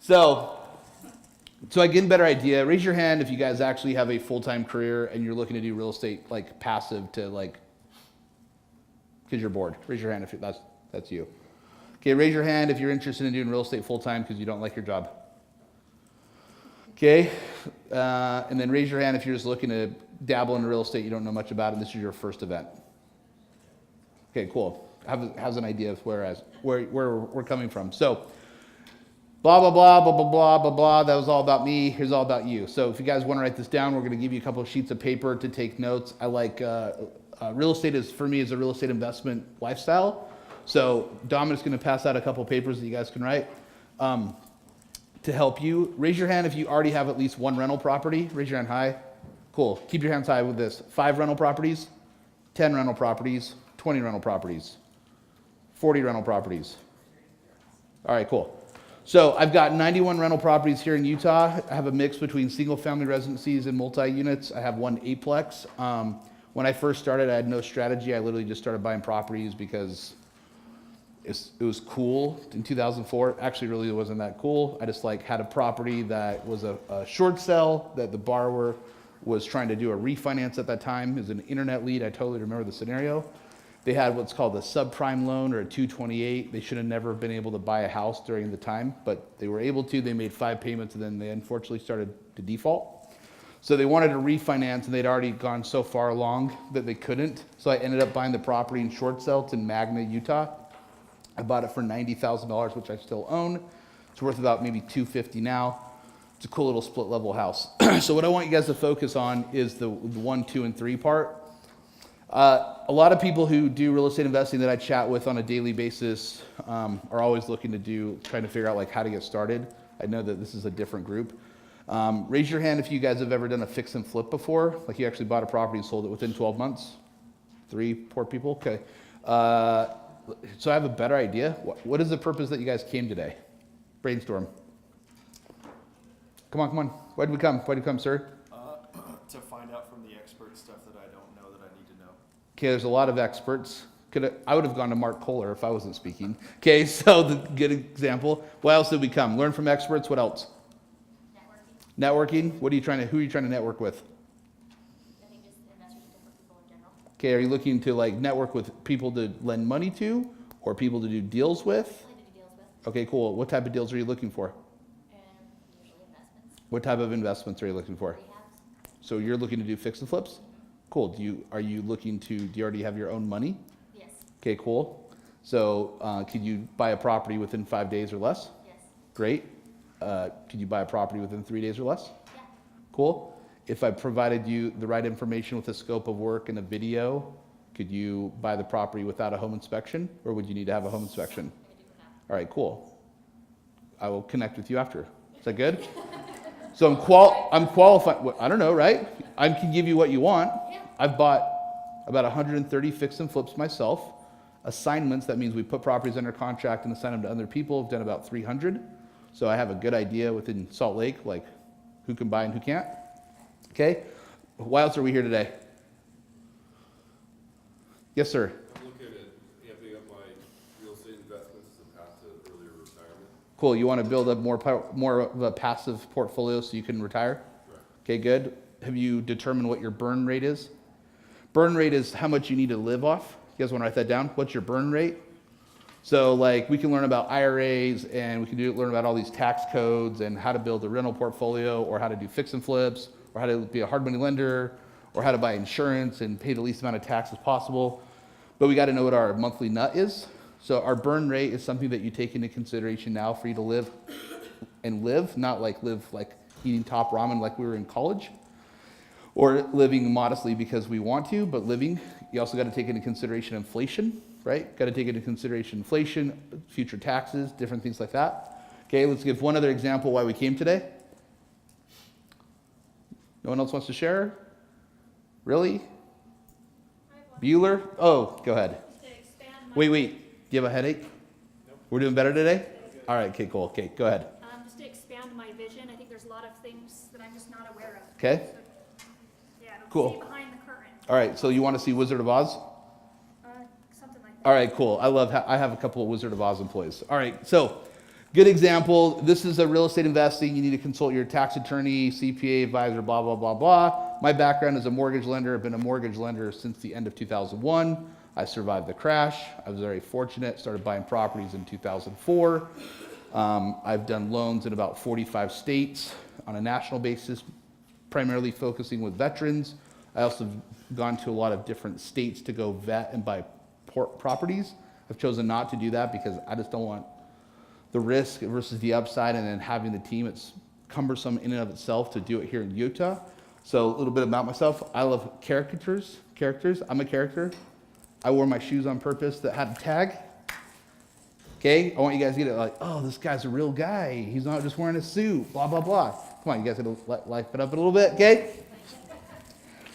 So I get a better idea. Raise your hand if you guys actually have a full-time career and you're looking to do real estate like passive to like, because you're bored. Raise your hand if that's you. Okay, raise your hand if you're interested in doing real estate full-time because you don't like your job. Okay, and then raise your hand if you're just looking to dabble in real estate, you don't know much about it, this is your first event. Okay, cool. Has an idea of where we're coming from. So, blah, blah, blah, blah, blah, blah, blah, blah. That was all about me. Here's all about you. So if you guys want to write this down, we're going to give you a couple of sheets of paper to take notes. I like, real estate for me, is a real estate investment lifestyle. So Dominic's going to pass out a couple of papers that you guys can write. To help you. Raise your hand if you already have at least one rental property. Raise your hand high. Cool. Keep your hands high with this. 5 rental properties, 10 rental properties, 20 rental properties, 40 rental properties. All right, cool. So I've got 91 rental properties here in Utah. I have a mix between single family residencies and multi-units. I have one 8-plex. When I first started, I had no strategy. I literally just started buying properties because it was cool in 2004. Actually, really, it wasn't that cool. I just had a property that was a short sell that the borrower was trying to do a refinance at that time. It was an internet lead. I totally remember the scenario. They had what's called a subprime loan or a 228. They should have never been able to buy a house during the time, but they were able to. They made 5 payments, and then they unfortunately started to default. So they wanted to refinance, and they'd already gone so far along that they couldn't. So I ended up buying the property in short sale. It's in Magna, Utah. I bought it for $90,000, which I still own. It's worth about maybe $250,000 now. It's a cool little split level house. So what I want you guys to focus on is the 1, 2, and 3 part. A lot of people who do real estate investing that I chat with on a daily basis are always looking to trying to figure out how to get started. I know that this is a different group. Raise your hand if you guys have ever done a fix and flip before, like you actually bought a property and sold it within 12 months. 3 poor people, okay. So I have a better idea. What is the purpose that you guys came today? Brainstorm. Come on. Why'd we come? Why'd you come, sir? To find out from the experts stuff that I don't know that I need to know. Okay, there's a lot of experts. I would have gone to Mark Kohler if I wasn't speaking. Okay, so the good example. Why else did we come? Learn from experts. What else? Networking. Who are you trying to network with? I think just investors and different people in general. Okay, are you looking to network with people to lend money to, or people to do deals with? Okay, cool. What type of deals are you looking for? Usually investments. What type of investments are you looking for? Rehabs. So you're looking to do fix and flips? Cool. Do you already have your own money? Yes. Okay, cool. So could you buy a property within 5 days or less? Yes. Great. Could you buy a property within 3 days or less? Yeah. Cool. If I provided you the right information with a scope of work and a video, could you buy the property without a home inspection, or would you need to have a home inspection? All right, cool. I will connect with you after. Is that good? So I'm qualified. I don't know, right? I can give you what you want. Yeah. I've bought about 130 fix and flips myself. Assignments, that means we put properties under contract and assign them to other people. I've done about 300. So I have a good idea within Salt Lake, who can buy and who can't. Okay? Why else are we here today? Yes, sir. I'm looking at amping up my real estate investments as a path to earlier retirement. Cool. You want to build up more of a passive portfolio so you can retire? Right. Okay, good. Have you determined what your burn rate is? Burn rate is how much you need to live off. You guys want to write that down? What's your burn rate? So we can learn about IRAs, and we can learn about all these tax codes and how to build a rental portfolio, or how to do fix and flips, or how to be a hard money lender, or how to buy insurance and pay the least amount of tax as possible. But we got to know what our monthly nut is. So our burn rate is something that you take into consideration now for you to live, not live eating top ramen like we were in college, or living modestly because we want to, but living. You also got to take into consideration inflation, right? Got to take into consideration inflation, future taxes, different things like that. Okay, let's give one other example why we came today. No one else wants to share? Really? Bueller? Oh, go ahead. Wait. Do you have a headache? Nope. We're doing better today? All right, okay, cool. Okay, go ahead. Just to expand my vision, I think there's a lot of things that I'm just not aware of. Okay. So, yeah, I don't Cool. see behind the curtain. All right, so you want to see Wizard of Oz? Something like that. All right, cool. I have a couple of Wizard of Oz employees. All right, so Good example, this is a real estate investing. You need to consult your tax attorney, CPA advisor, blah, blah, blah, blah. My background is a mortgage lender. I've been a mortgage lender since the end of 2001. I survived the crash. I was very fortunate, started buying properties in 2004. I've done loans in about 45 states on a national basis, primarily focusing with veterans. I also have gone to a lot of different states to go vet and buy properties. I've chosen not to do that because I just don't want the risk versus the upside, and then having the team, it's cumbersome in and of itself to do it here in Utah. So a little bit about myself. I love characters. I'm a character. I wore my shoes on purpose that had a tag. Okay, I want you guys to get it like, oh, this guy's a real guy. He's not just wearing a suit, blah, blah, blah. Come on, you guys gotta life it up a little bit, okay?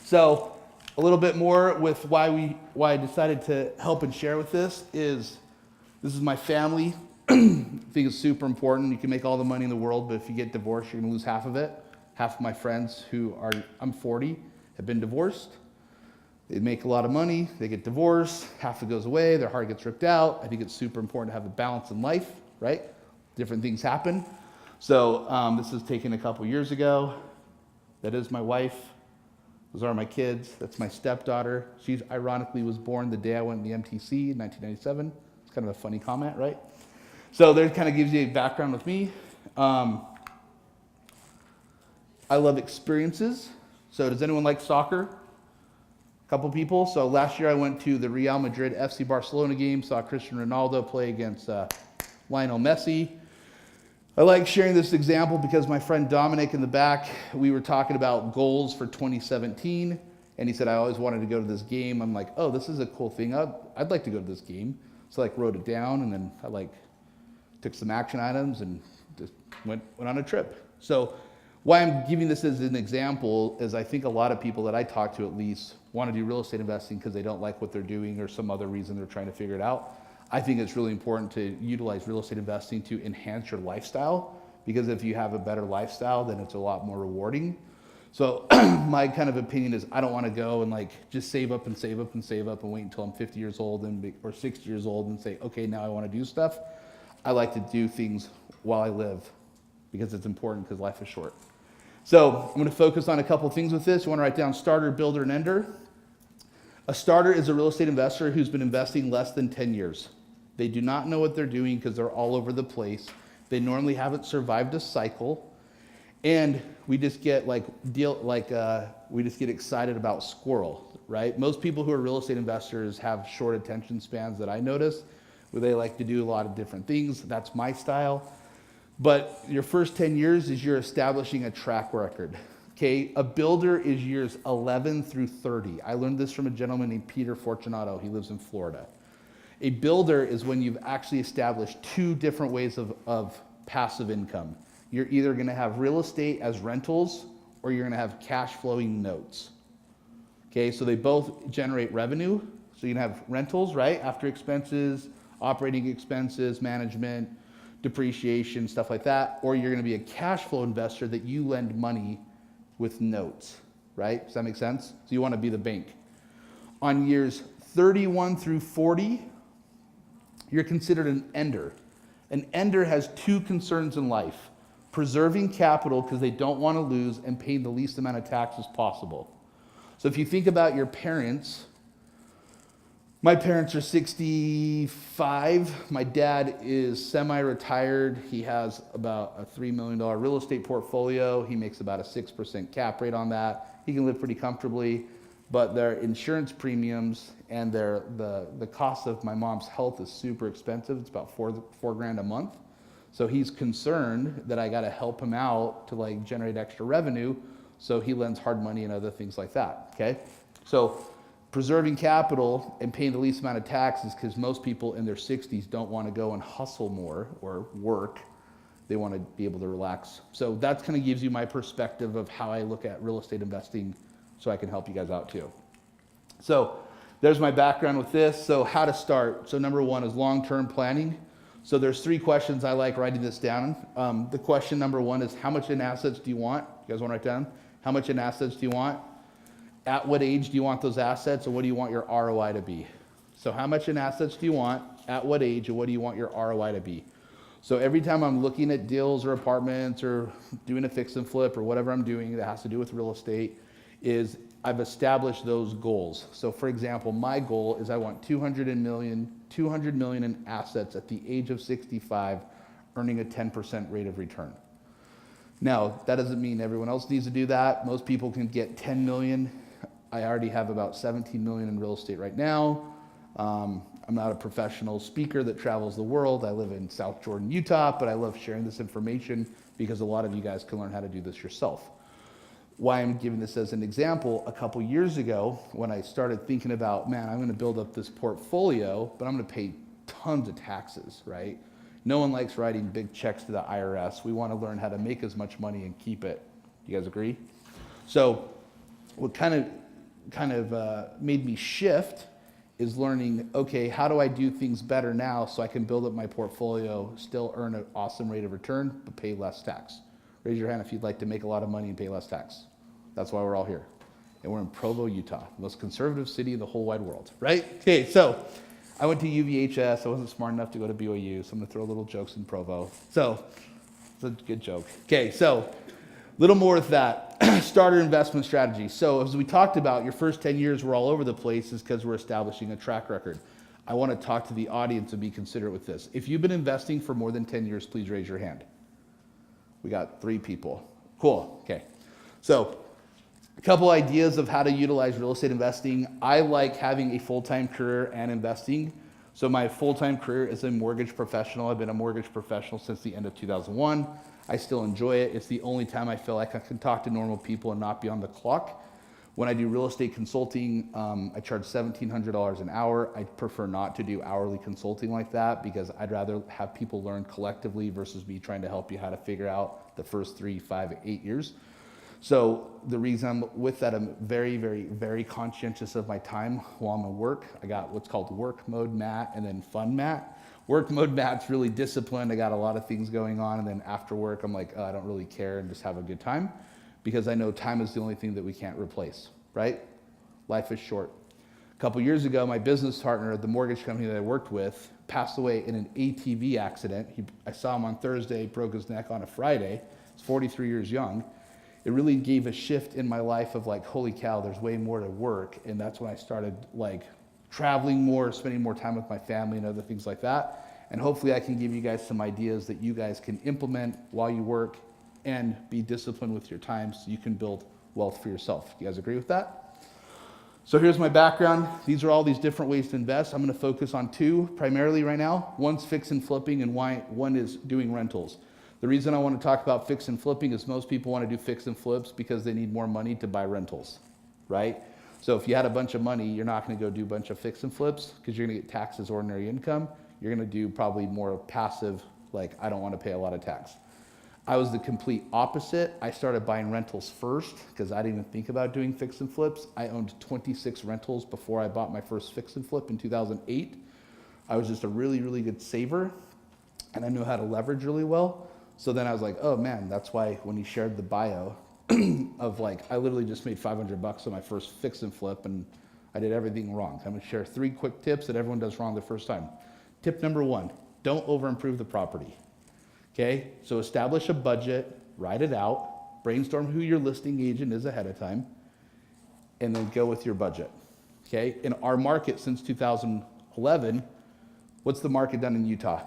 So a little bit more with why I decided to help and share with this is my family. I think it's super important. You can make all the money in the world, but if you get divorced, you're gonna lose half of it. Half of my friends I'm 40, have been divorced. They make a lot of money, they get divorced, half it goes away, their heart gets ripped out. I think it's super important to have a balance in life, right? Different things happen. So this was taken a couple years ago. That is my wife. Those are my kids. That's my stepdaughter. She ironically was born the day I went in the MTC in 1997. It's kind of a funny comment, right? So there kind of gives you a background with me. I love experiences. So does anyone like soccer? A couple people. So last year I went to the Real Madrid FC Barcelona game, saw Cristiano Ronaldo play against Lionel Messi. I like sharing this example because my friend Dominic in the back, we were talking about goals for 2017, and he said, I always wanted to go to this game. I'm like, oh, this is a cool thing. I'd like to go to this game. So I wrote it down, and then I took some action items and just went on a trip. So why I'm giving this as an example is I think a lot of people that I talk to at least want to do real estate investing because they don't like what they're doing or some other reason they're trying to figure it out. I think it's really important to utilize real estate investing to enhance your lifestyle, because if you have a better lifestyle, then it's a lot more rewarding. So my kind of opinion is I don't want to go and just save up and save up and save up and wait until I'm 50 years old or 60 years old and say, okay, now I want to do stuff. I like to do things while I live because it's important because life is short. So I'm going to focus on a couple things with this. You want to write down starter, builder, and ender. A starter is a real estate investor who's been investing less than 10 years. They do not know what they're doing because they're all over the place. They normally haven't survived a cycle. And we just get we just get excited about squirrel, right? Most people who are real estate investors have short attention spans that I notice, where they like to do a lot of different things. That's my style. But your first 10 years is you're establishing a track record. Okay, a builder is years 11 through 30. I learned this from a gentleman named Peter Fortunato. He lives in Florida. A builder is when you've actually established two different ways of passive income. You're either going to have real estate as rentals or you're going to have cash flowing notes. Okay, so they both generate revenue. So you can have rentals, right? After expenses, operating expenses, management, depreciation, stuff like that. Or you're going to be a cash flow investor that you lend money with notes, right? Does that make sense? So you want to be the bank. On years 31 through 40, you're considered an ender. An ender has two concerns in life: preserving capital because they don't want to lose, and paying the least amount of taxes possible. So if you think about your parents, my parents are 65. My dad is semi-retired. He has about a $3 million real estate portfolio. He makes about a 6% cap rate on that. He can live pretty comfortably, but their insurance premiums and the cost of my mom's health is super expensive. It's about four grand a month. So he's concerned that I got to help him out to generate extra revenue. So he lends hard money and other things like that. Okay, so preserving capital and paying the least amount of taxes, because most people in their 60s don't want to go and hustle more or work. They want to be able to relax. So that kind of gives you my perspective of how I look at real estate investing, so I can help you guys out too. So there's my background with this. So how to start. So number one is long-term planning. So there's 3 questions I like writing this down. The question number 1 is, how much in assets do you want? You guys want to write down? How much in assets do you want? At what age do you want those assets, and what do you want your ROI to be? So how much in assets do you want? At what age, and what do you want your ROI to be? So every time I'm looking at deals or apartments or doing a fix and flip or whatever I'm doing that has to do with real estate, is I've established those goals. So for example, my goal is I want 200 million in assets at the age of 65, earning a 10% rate of return. Now, that doesn't mean everyone else needs to do that. Most people can get 10 million. I already have about 17 million in real estate right now. I'm not a professional speaker that travels the world. I live in South Jordan, Utah, but I love sharing this information because a lot of you guys can learn how to do this yourself. Why I'm giving this as an example, a couple years ago, when I started thinking about, man, I'm gonna build up this portfolio, but I'm gonna pay tons of taxes, right? No one likes writing big checks to the IRS. We wanna learn how to make as much money and keep it. You guys agree? So what kind of made me shift is learning, okay, how do I do things better now so I can build up my portfolio, still earn an awesome rate of return, but pay less tax? Raise your hand if you'd like to make a lot of money and pay less tax. That's why we're all here. And we're in Provo, Utah, the most conservative city in the whole wide world, right? Okay, so I went to UVHS. I wasn't smart enough to go to BYU, so I'm gonna throw little jokes in Provo. So, it's a good joke. Okay, so little more with that. Starter investment strategy. So as we talked about, your first 10 years were all over the place is because we're establishing a track record. I want to talk to the audience and be considerate with this. If you've been investing for more than 10 years, please raise your hand. We got 3 people. Cool, okay. So a couple ideas of how to utilize real estate investing. I like having a full-time career and investing. So my full-time career is a mortgage professional. I've been a mortgage professional since the end of 2001. I still enjoy it. It's the only time I feel like I can talk to normal people and not be on the clock. When I do real estate consulting, I charge $1,700 an hour. I prefer not to do hourly consulting like that because I'd rather have people learn collectively versus me trying to help you how to figure out the first 3, 5, 8 years. So the reason I'm with that, I'm very, very, very conscientious of my time while I'm at work. I got what's called work mode Matt and then fun Matt. Work mode Matt's really disciplined. I got a lot of things going on. And then after work, I'm like, oh, I don't really care and just have a good time because I know time is the only thing that we can't replace, right? Life is short. A couple years ago, my business partner at the mortgage company that I worked with passed away in an ATV accident. I saw him on Thursday, broke his neck on a Friday. He's 43 years young. It really gave a shift in my life of like, holy cow, there's way more to work. And that's when I started like traveling more, spending more time with my family and other things like that. And hopefully I can give you guys some ideas that you guys can implement while you work and be disciplined with your time so you can build wealth for yourself. You guys agree with that? So here's my background. These are all these different ways to invest. I'm gonna focus on 2 primarily right now. One's fix and flipping and one is doing rentals. The reason I want to talk about fix and flipping is most people want to do fix and flips because they need more money to buy rentals, right? So if you had a bunch of money, you're not going to go do a bunch of fix and flips because you're going to get taxed as ordinary income. You're going to do probably more passive, like I don't want to pay a lot of tax. I was the complete opposite. I started buying rentals first because I didn't even think about doing fix and flips. I owned 26 rentals before I bought my first fix and flip in 2008. I was just a really, really good saver and I knew how to leverage really well. So then I was like, oh man, that's why when he shared the bio of like, I literally just made $500 on my first fix and flip and I did everything wrong. I'm gonna share 3 quick tips that everyone does wrong the first time. Tip number 1, don't over improve the property. Okay, so establish a budget, write it out, brainstorm who your listing agent is ahead of time, and then go with your budget. Okay, in our market since 2011, what's the market done in Utah?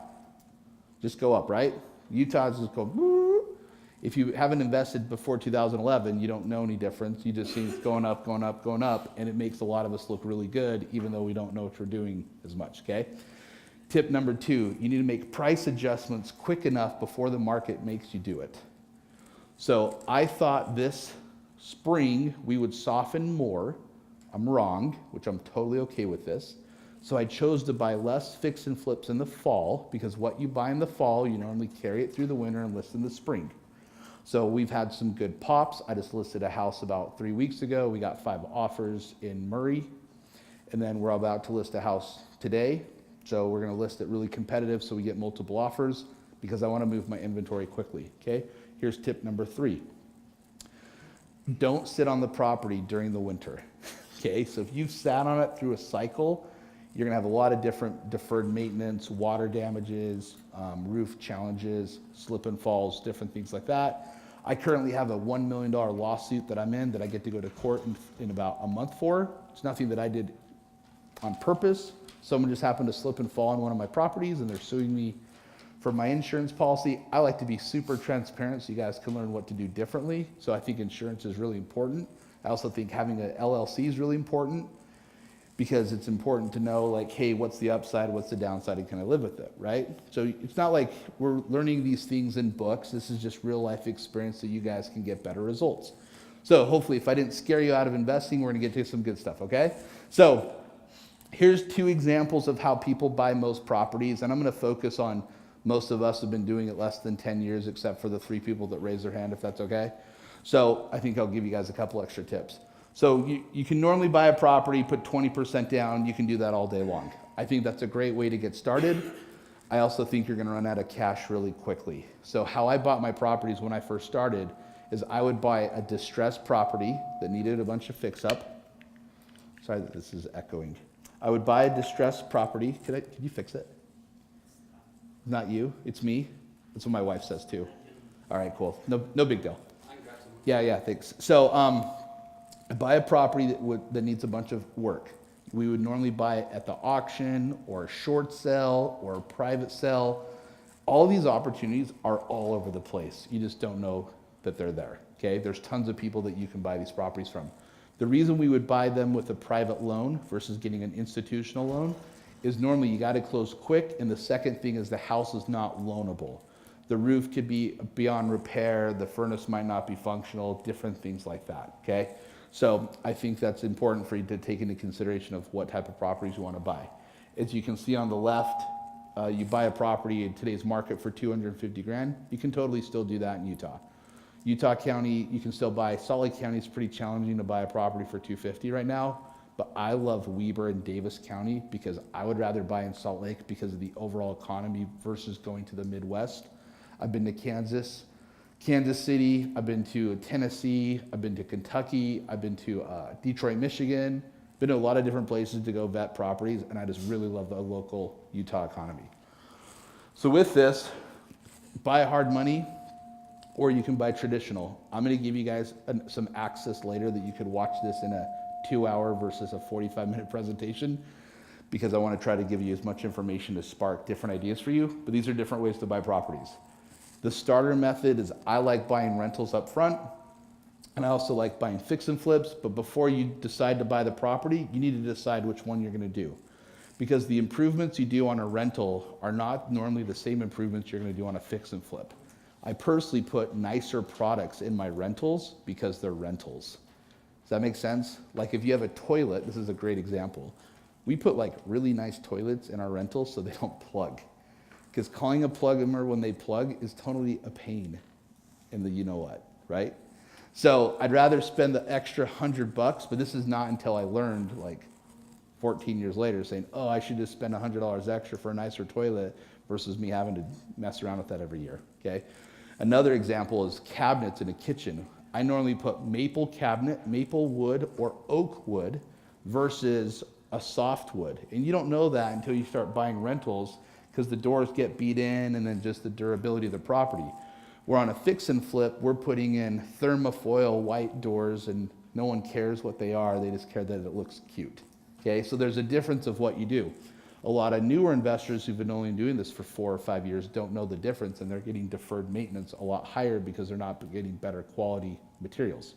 Just go up, right? Utah's just go, woo. If you haven't invested before 2011, you don't know any difference. You just see it's going up, going up, going up, and it makes a lot of us look really good, even though we don't know what we're doing as much, okay? Tip number 2, you need to make price adjustments quick enough before the market makes you do it. So I thought this spring we would soften more. I'm wrong, which I'm totally okay with this. So I chose to buy less fix and flips in the fall because what you buy in the fall, you normally carry it through the winter and list in the spring. So we've had some good pops. I just listed a house about 3 weeks ago. We got 5 offers in Murray. And then we're about to list a house today. So we're gonna list it really competitive so we get multiple offers because I wanna move my inventory quickly, okay? Here's tip number 3. Don't sit on the property during the winter, okay? So if you've sat on it through a cycle, You're gonna have a lot of different deferred maintenance, water damages, roof challenges, slip and falls, different things like that. I currently have a $1 million lawsuit that I'm in that I get to go to court in about a month for. It's nothing that I did on purpose. Someone just happened to slip and fall on one of my properties and they're suing me for my insurance policy. I like to be super transparent so you guys can learn what to do differently. So I think insurance is really important. I also think having an LLC is really important because it's important to know like, hey, what's the upside, what's the downside, and can I live with it, right? So it's not like we're learning these things in books. This is just real life experience so you guys can get better results. So hopefully if I didn't scare you out of investing, we're gonna get to some good stuff, okay? So here's 2 examples of how people buy most properties, and I'm gonna focus on most of us have been doing it less than 10 years, except for the 3 people that raised their hand, if that's okay. So I think I'll give you guys a couple extra tips. So you can normally buy a property, put 20% down. You can do that all day long. I think that's a great way to get started. I also think you're gonna run out of cash really quickly. So how I bought my properties when I first started is I would buy a distressed property that needed a bunch of fix up. Sorry that this is echoing. I would buy a distressed property. Could you fix it? Not you, it's me. That's what my wife says too. All right, cool. No big deal. Yeah, thanks. So I buy a property that needs a bunch of work. We would normally buy it at the auction or a short sale or a private sale. All these opportunities are all over the place. You just don't know that they're there, okay? There's tons of people that you can buy these properties from. The reason we would buy them with a private loan versus getting an institutional loan is normally you gotta close quick, and the second thing is the house is not loanable. The roof could be beyond repair, the furnace might not be functional, different things like that, okay? So I think that's important for you to take into consideration of what type of properties you wanna buy. As you can see on the left, you buy a property in today's market for 250 grand, you can totally still do that in Utah. Utah County, you can still buy. Salt Lake County is pretty challenging to buy a property for 250 right now, but I love Weber and Davis County because I would rather buy in Salt Lake because of the overall economy versus going to the Midwest. I've been to Kansas City, I've been to Tennessee, I've been to Kentucky, I've been to Detroit, Michigan, been to a lot of different places to go vet properties, and I just really love the local Utah economy. So with this, buy hard money, or you can buy traditional. I'm gonna give you guys some access later that you could watch this in a 2-hour versus a 45-minute presentation, because I wanna try to give you as much information to spark different ideas for you, but these are different ways to buy properties. The starter method is I like buying rentals up front, and I also like buying fix and flips, but before you decide to buy the property, you need to decide which one you're gonna do. Because the improvements you do on a rental are not normally the same improvements you're gonna do on a fix and flip. I personally put nicer products in my rentals because they're rentals. Does that make sense? Like if you have a toilet, this is a great example. We put like really nice toilets in our rentals so they don't plug. Because calling a plumber when they plug is totally a pain in the you know what, right? So I'd rather spend the extra $100, but this is not until I learned like 14 years later saying, oh, I should just spend $100 extra for a nicer toilet versus me having to mess around with that every year, okay? Another example is cabinets in a kitchen. I normally put maple cabinet, maple wood, or oak wood versus a softwood. And you don't know that until you start buying rentals because the doors get beat in and then just the durability of the property. Where on a fix and flip, we're putting in thermofoil white doors and no one cares what they are, they just care that it looks cute. Okay, so there's a difference of what you do. A lot of newer investors who've been only doing this for 4 or 5 years don't know the difference, and they're getting deferred maintenance a lot higher because they're not getting better quality materials.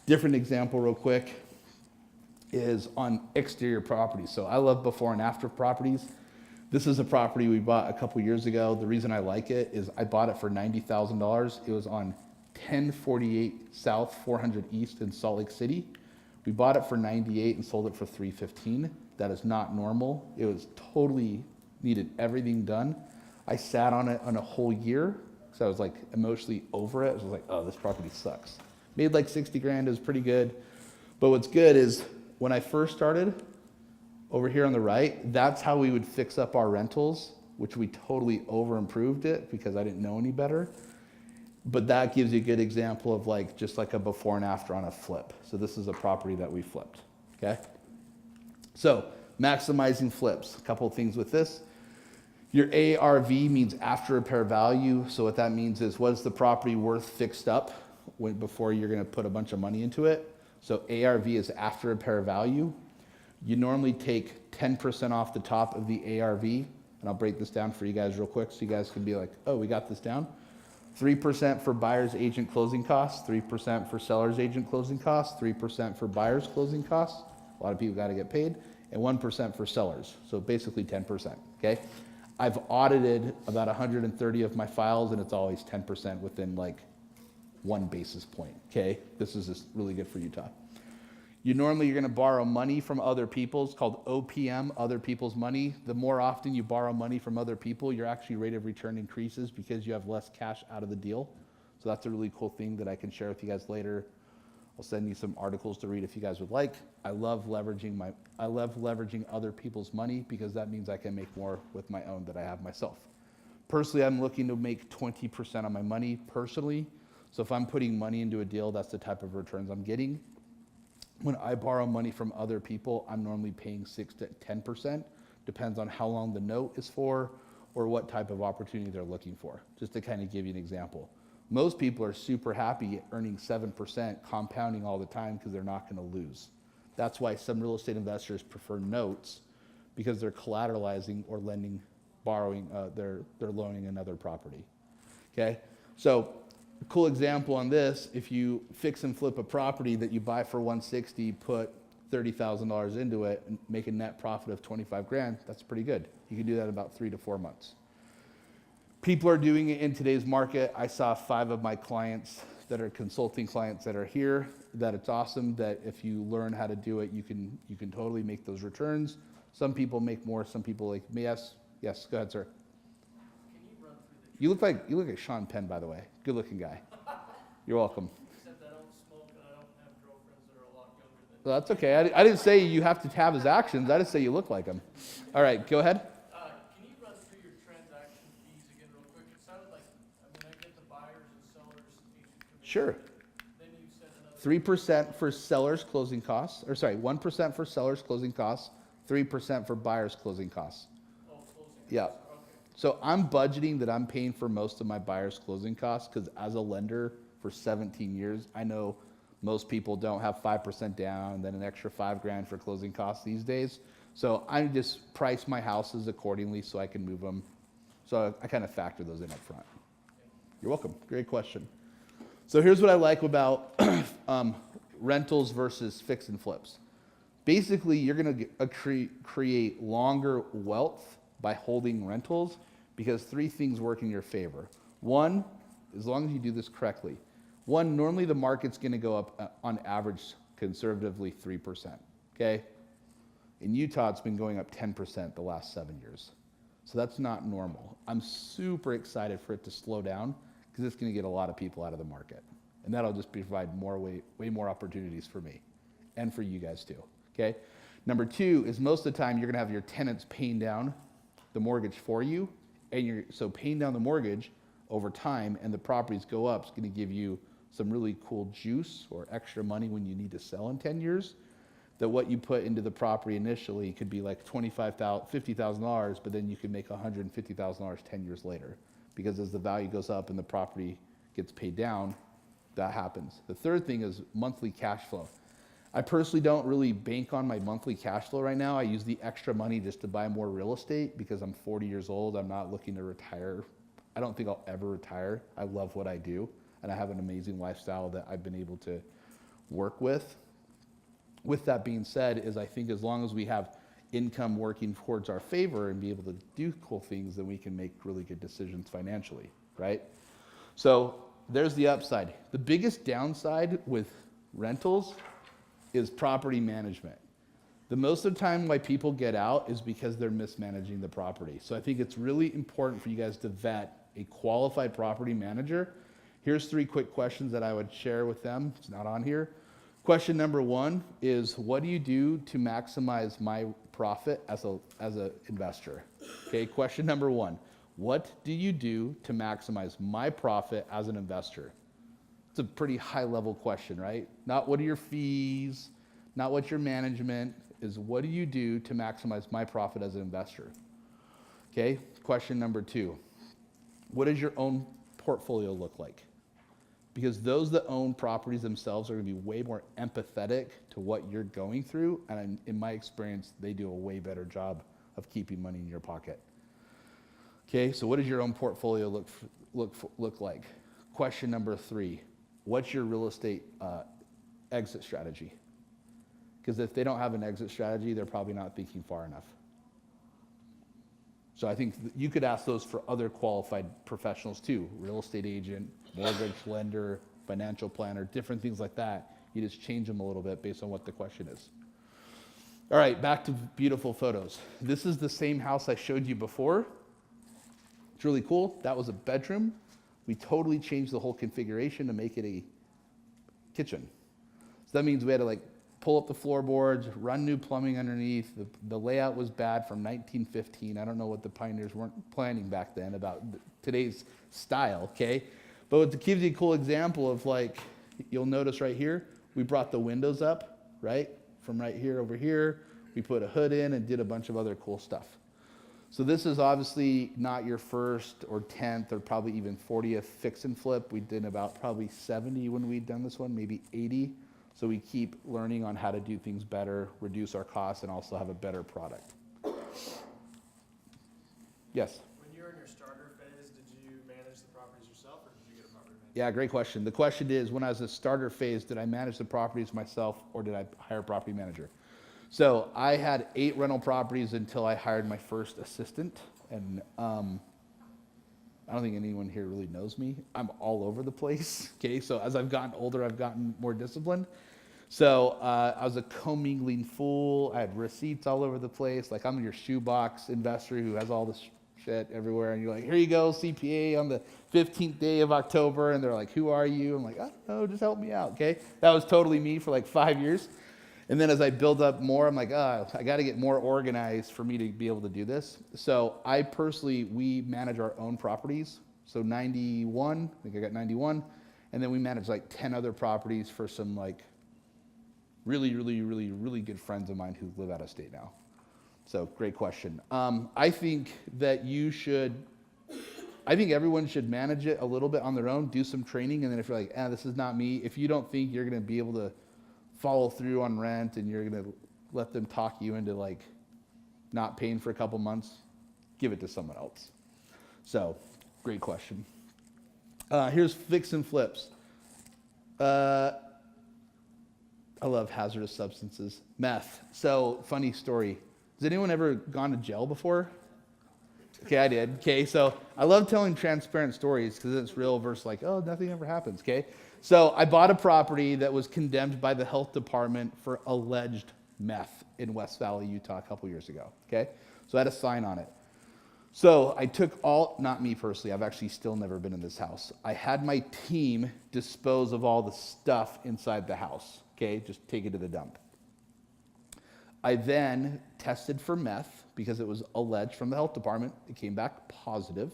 Different example real quick is on exterior properties. So I love before and after properties. This is a property we bought a couple years ago. The reason I like it is I bought it for $90,000. It was on 1048 South 400 East in Salt Lake City. We bought it for 98 and sold it for 315. That is not normal. It was totally needed everything done. I sat on it on a whole year because I was like emotionally over it. I was like, oh, this property sucks. Made like 60 grand, it was pretty good. But what's good is when I first started, over here on the right, that's how we would fix up our rentals, which we totally over improved it because I didn't know any better. But that gives you a good example of like, just like a before and after on a flip. So this is a property that we flipped, okay? So Maximizing flips. A couple of things with this. Your ARV means after repair value. So what that means is, what is the property worth fixed up before you're going to put a bunch of money into it? So ARV is after repair value. You normally take 10% off the top of the ARV, and I'll break this down for you guys real quick so you guys can be like, oh, we got this down. 3% for buyer's agent closing costs, 3% for seller's agent closing costs, 3% for buyer's closing costs. A lot of people got to get paid, and 1% for sellers. So basically 10%, okay? I've audited about 130 of my files, and it's always 10% within like 1 basis point, okay? This is just really good for Utah. You're going to borrow money from other people. It's called OPM, other people's money. The more often you borrow money from other people, your actually rate of return increases because you have less cash out of the deal. So that's a really cool thing that I can share with you guys later. I'll send you some articles to read if you guys would like. I love leveraging other people's money because that means I can make more with my own that I have myself. Personally, I'm looking to make 20% on my money personally. So if I'm putting money into a deal, that's the type of returns I'm getting. When I borrow money from other people, I'm normally paying 6 to 10%. Depends on how long the note is for or what type of opportunity they're looking for. Just to kind of give you an example. Most people are super happy earning 7% compounding all the time because they're not going to lose. That's why some real estate investors prefer notes, because they're collateralizing or borrowing, they're loaning another property. Okay, so a cool example on this: if you fix and flip a property that you buy for $160, put $30,000 into it, and make a net profit of 25 grand, that's pretty good. You can do that in about 3 to 4 months. People are doing it in today's market. I saw 5 of my clients that are consulting clients that are here, that it's awesome that if you learn how to do it, you can totally make those returns. Some people make more, some people like me. Yes, go ahead, sir. Can you run through the? You look like Sean Penn, by the way. Good looking guy. You're welcome. Except I don't smoke and I don't have girlfriends that are a lot younger than. Well, that's okay. I didn't say you have to have his actions. I just say you look like him. All right, go ahead. Can you run through your transaction fees again real quick? It sounded like, I get the buyers and sellers agent commission. Sure. Then you said another. 3% for sellers closing costs, 1% for sellers closing costs, 3% for buyers closing costs. Oh, closing. Yeah. Okay. So I'm budgeting that I'm paying for most of my buyers closing costs, because as a lender for 17 years, I know most people don't have 5% down and then an extra $5,000 for closing costs these days. So I just price my houses accordingly so I can move them. So I kind of factor those in up front. You're welcome. Great question. So here's what I like about rentals versus fix and flips. Basically, you're going to create longer wealth by holding rentals, because 3 things work in your favor. 1, as long as you do this correctly. 1, normally the market's going to go up on average conservatively 3%. Okay? In Utah, it's been going up 10% the last 7 years. So that's not normal. I'm super excited for it to slow down, because it's going to get a lot of people out of the market. And that'll just provide way more opportunities for me and for you guys too. Okay? Number 2 is, most of the time you're going to have your tenants paying down the mortgage for you, and so paying down the mortgage over time and the properties go up is going to give you some really cool juice or extra money when you need to sell in 10 years. That what you put into the property initially could be like $25,000, $50,000, but then you can make $150,000 10 years later, because as the value goes up and the property gets paid down, that happens. The third thing is monthly cash flow. I personally don't really bank on my monthly cash flow right now. I use the extra money just to buy more real estate, because I'm 40 years old. I'm not looking to retire. I don't think I'll ever retire. I love what I do, and I have an amazing lifestyle that I've been able to work with. With that being said, I think as long as we have income working towards our favor and be able to do cool things, then we can make really good decisions financially, right? So there's the upside. The biggest downside with rentals is property management. The most of the time why people get out is because they're mismanaging the property. So I think it's really important for you guys to vet a qualified property manager. Here's 3 quick questions that I would share with them. It's not on here. Question number 1 is, what do you do to maximize my profit as a investor? Okay, question number 1. What do you do to maximize my profit as an investor? It's a pretty high level question, right? Not what are your fees, not what's your management. is what do you do to maximize my profit as an investor? Okay, question number 2. What does your own portfolio look like? Because those that own properties themselves are going to be way more empathetic to what you're going through, and in my experience, they do a way better job of keeping money in your pocket. Okay, so what does your own portfolio look like? Question number 3, what's your real estate exit strategy? Because if they don't have an exit strategy, they're probably not thinking far enough. So I think you could ask those for other qualified professionals too, real estate agent, mortgage lender, financial planner, different things like that. You just change them a little bit based on what the question is. All right, back to beautiful photos. This is the same house I showed you before. It's really cool. That was a bedroom. We totally changed the whole configuration to make it a kitchen. So that means we had to like pull up the floorboards, run new plumbing underneath. The layout was bad from 1915. I don't know what the pioneers weren't planning back then about today's style, okay? But it gives you a cool example of like, you'll notice right here, we brought the windows up, right? From right here over here. We put a hood in and did a bunch of other cool stuff. So this is obviously not your first or 10th or probably even 40th fix and flip. We did about probably 70 when we'd done this one, maybe 80. So we keep learning on how to do things better, reduce our costs, and also have a better product. Yes? When you were in your starter phase, did you manage the properties yourself, or did you get a property manager? Yeah, great question. The question is, when I was in the starter phase, did I manage the properties myself or did I hire a property manager? So I had 8 rental properties until I hired my first assistant. And I don't think anyone here really knows me. I'm all over the place. Okay, so as I've gotten older, I've gotten more disciplined. So I was a commingling fool. I had receipts all over the place. Like I'm your shoebox investor who has all this shit everywhere. And you're like, here you go, CPA on the 15th day of October. And they're like, who are you? I'm like, I don't know, just help me out, okay? That was totally me for like 5 years. And then as I build up more, I'm like, I got to get more organized for me to be able to do this. So I personally, we manage our own properties. So 91, I think I got 91. And then we manage like 10 other properties for some like really good friends of mine who live out of state now. So great question. I think that I think everyone should manage it a little bit on their own, do some training. And then if you're like, this is not me, if you don't think you're going to be able to follow through on rent and you're going to let them talk you into like not paying for a couple months, give it to someone else. So great question. Here's fix and flips. I love hazardous substances. Meth. So funny story. Has anyone ever gone to jail before? Okay, I did. Okay, so I love telling transparent stories because it's real versus like, nothing ever happens. Okay, so I bought a property that was condemned by the health department for alleged meth in West Valley, Utah, a couple years ago. Okay, so I had a sign on it. So I took not me personally, I've actually still never been in this house. I had my team dispose of all the stuff inside the house. Okay, just take it to the dump. I then tested for meth because it was alleged from the health department. It came back positive.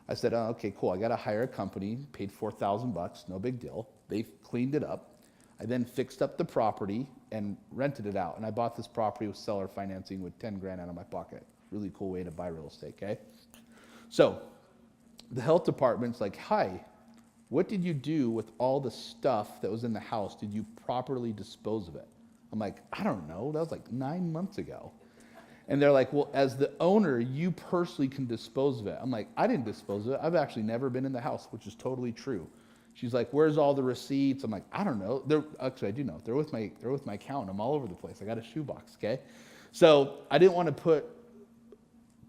I said, okay, cool. I got to hire a company, paid $4,000, no big deal. They cleaned it up. I then fixed up the property and rented it out. And I bought this property with seller financing with 10 grand out of my pocket. Really cool way to buy real estate, okay? So the health department's like, hi, what did you do with all the stuff that was in the house? Did you properly dispose of it? I'm like, I don't know. That was like 9 months ago. And they're like, well, as the owner, you personally can dispose of it. I'm like, I didn't dispose of it. I've actually never been in the house, which is totally true. She's like, where's all the receipts? I'm like, I don't know. Actually, I do know. They're with my accountant. I'm all over the place. I got a shoebox, okay? So I didn't want to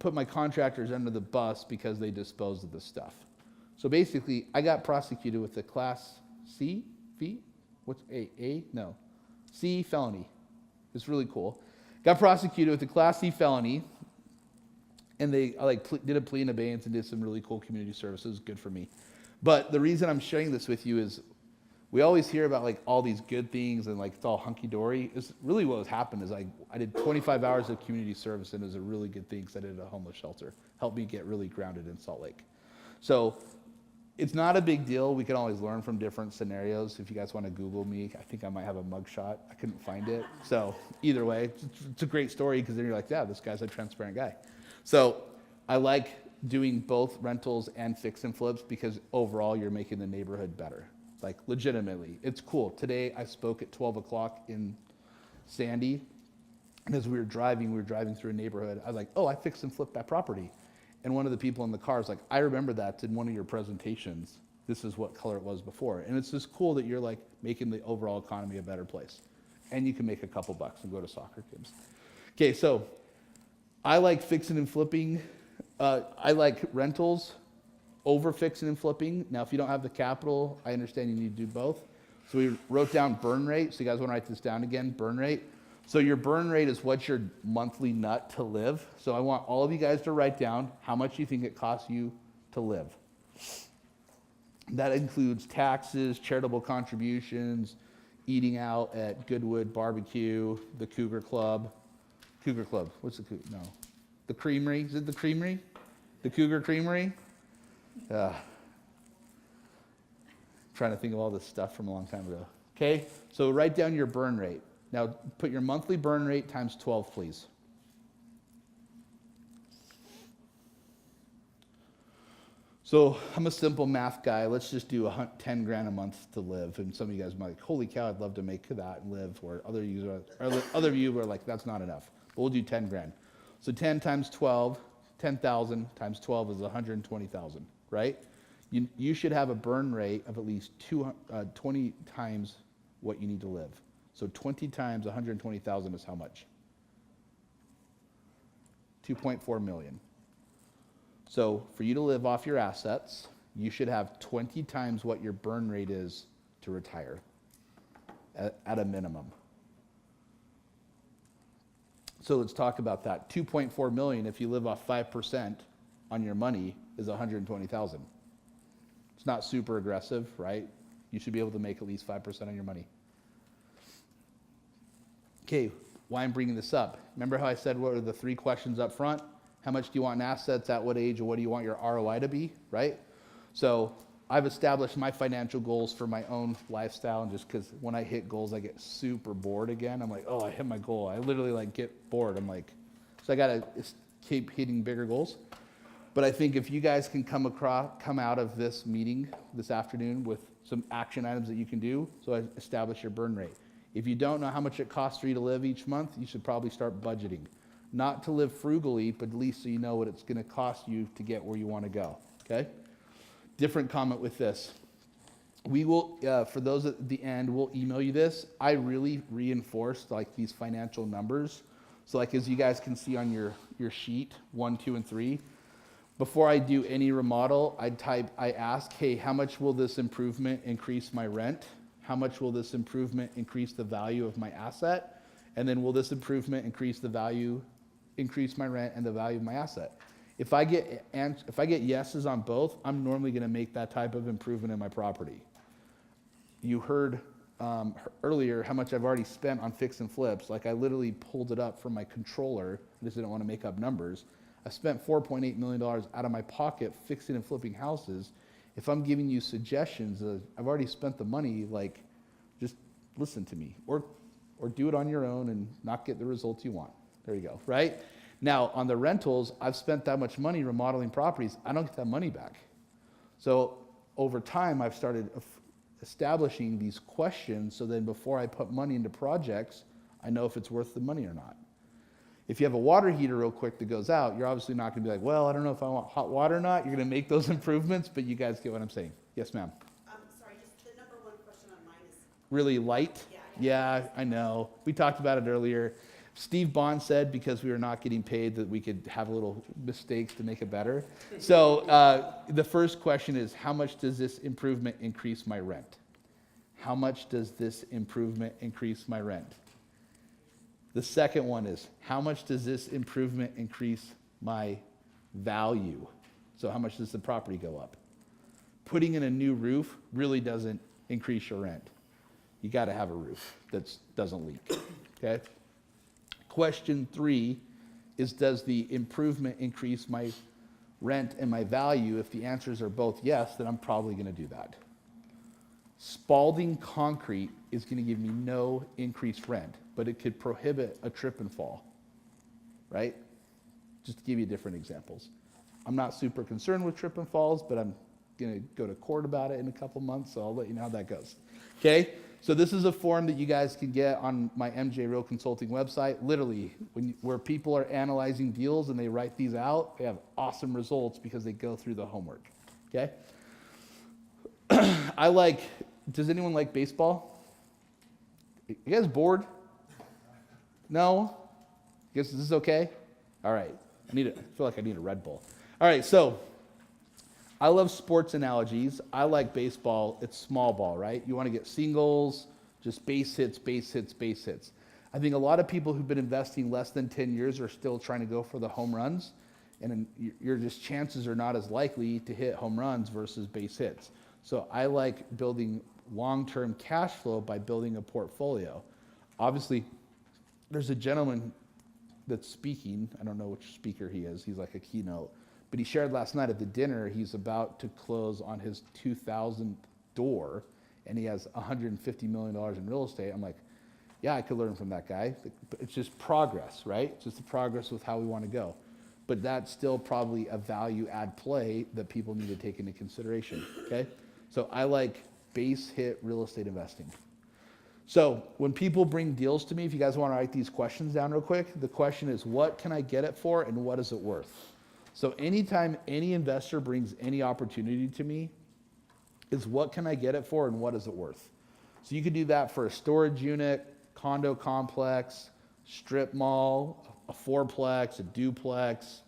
put my contractors under the bus because they disposed of the stuff. So basically, I got prosecuted with a Class C? What's A? No. C felony. It's really cool. Got prosecuted with a Class C felony, and I did a plea in abeyance and did some really cool community services. Good for me. But the reason I'm sharing this with you is we always hear about like all these good things and like it's all hunky-dory. It's really what happened is I did 25 hours of community service, and it was a really good thing because I did a homeless shelter. Helped me get really grounded in Salt Lake. So It's not a big deal. We can always learn from different scenarios. If you guys want to Google me, I think I might have a mugshot. I couldn't find it. So either way, it's a great story because then you're like, yeah, this guy's a transparent guy. So I like doing both rentals and fix and flips because overall you're making the neighborhood better. Like legitimately, it's cool. Today I spoke at 12 o'clock in Sandy. And as we were driving through a neighborhood. I was like, oh, I fixed and flipped that property. And one of the people in the car was like, I remember that in one of your presentations. This is what color it was before. And it's just cool that you're like making the overall economy a better place. And you can make a couple bucks and go to soccer games. Okay, so I like fixing and flipping. I like rentals over fixing and flipping. Now, if you don't have the capital, I understand you need to do both. So we wrote down burn rate. So you guys want to write this down again, burn rate. So your burn rate is what's your monthly nut to live. So I want all of you guys to write down how much you think it costs you to live. That includes taxes, charitable contributions, eating out at Goodwood Barbecue, the Cougar Club. Cougar Club, what's the Cougar? No. The Creamery, is it the Creamery? The Cougar Creamery? Trying to think of all this stuff from a long time ago. Okay, so write down your burn rate. Now, put your monthly burn rate times 12, please. So I'm a simple math guy. Let's just do 10 grand a month to live. And some of you guys might be like, holy cow, I'd love to make that and live. Or other of you are like, that's not enough. But we'll do 10 grand. So 10 times 12, 10,000 times 12 is 120,000, right? You should have a burn rate of at least 20 times what you need to live. So 20 times 120,000 is how much? 2.4 million. So for you to live off your assets, you should have 20 times what your burn rate is to retire at a minimum. So let's talk about that. 2.4 million, if you live off 5% on your money, is 120,000. It's not super aggressive, right? You should be able to make at least 5% on your money. Okay, why I'm bringing this up. Remember how I said what are the 3 questions up front? How much do you want in assets, at what age, or what do you want your ROI to be, right? So I've established my financial goals for my own lifestyle, and just because when I hit goals, I get super bored again. I'm like, oh, I hit my goal. I literally like get bored. I'm like, so I gotta keep hitting bigger goals. But I think if you guys can come out of this meeting this afternoon with some action items that you can do, so I establish your burn rate. If you don't know how much it costs for you to live each month, you should probably start budgeting. Not to live frugally, but at least so you know what it's going to cost you to get where you want to go, okay? Different comment with this. We will, for those at the end, we'll email you this. I really reinforce like these financial numbers. So like as you guys can see on your sheet, 1, 2, and 3, before I do any remodel, I ask, hey, how much will this improvement increase my rent? How much will this improvement increase the value of my asset? And then will this improvement increase my rent and the value of my asset? If I get yeses on both, I'm normally going to make that type of improvement in my property. You heard earlier how much I've already spent on fix and flips. Like I literally pulled it up from my controller. I just didn't want to make up numbers. I spent $4.8 million out of my pocket fixing and flipping houses. If I'm giving you suggestions, I've already spent the money, like, just listen to me. Or do it on your own and not get the results you want. There you go, right? Now, on the rentals, I've spent that much money remodeling properties. I don't get that money back. So over time, I've started establishing these questions so then before I put money into projects, I know if it's worth the money or not. If you have a water heater real quick that goes out, you're obviously not going to be like, well, I don't know if I want hot water or not. You're going to make those improvements, but you guys get what I'm saying. Yes, ma'am. Sorry, just the number one question on mine is. Really light? Yeah. Yeah, I know. We talked about it earlier. Steve Bond said because we were not getting paid that we could have little mistakes to make it better. So the first question is, how much does this improvement increase my rent? How much does this improvement increase my rent? The second one is, how much does this improvement increase my value? So how much does the property go up? Putting in a new roof really doesn't increase your rent. You got to have a roof that doesn't leak, okay? Question 3 is, does the improvement increase my rent and my value? If the answers are both yes, then I'm probably going to do that. Spalding concrete is going to give me no increased rent, but it could prohibit a trip and fall, right? Just to give you different examples. I'm not super concerned with trip and falls, but I'm going to go to court about it in a couple months, so I'll let you know how that goes. Okay? So this is a form that you guys can get on my MJ Real Consulting website. Literally, where people are analyzing deals and they write these out, they have awesome results because they go through the homework. Okay? Does anyone like baseball? You guys bored? No? Guess this is okay? All right. I feel like I need a Red Bull. All right, so I love sports analogies. I like baseball. It's small ball, right? You want to get singles, just base hits, base hits, base hits. I think a lot of people who've been investing less than 10 years are still trying to go for the home runs, and your just chances are not as likely to hit home runs versus base hits. So I like building long-term cash flow by building a portfolio. Obviously, there's a gentleman that's speaking. I don't know which speaker he is. He's like a keynote. But he shared last night at the dinner, he's about to close on his 2,000th door, and he has $150 million in real estate. I'm like, yeah, I could learn from that guy. It's just progress, right? It's just the progress with how we want to go. But that's still probably a value add play that people need to take into consideration, okay? So I like base hit real estate investing. So when people bring deals to me, if you guys want to write these questions down real quick, the question is, what can I get it for and what is it worth? So anytime any investor brings any opportunity to me, is what can I get it for and what is it worth? So you could do that for a storage unit, condo complex, strip mall, a fourplex, a duplex.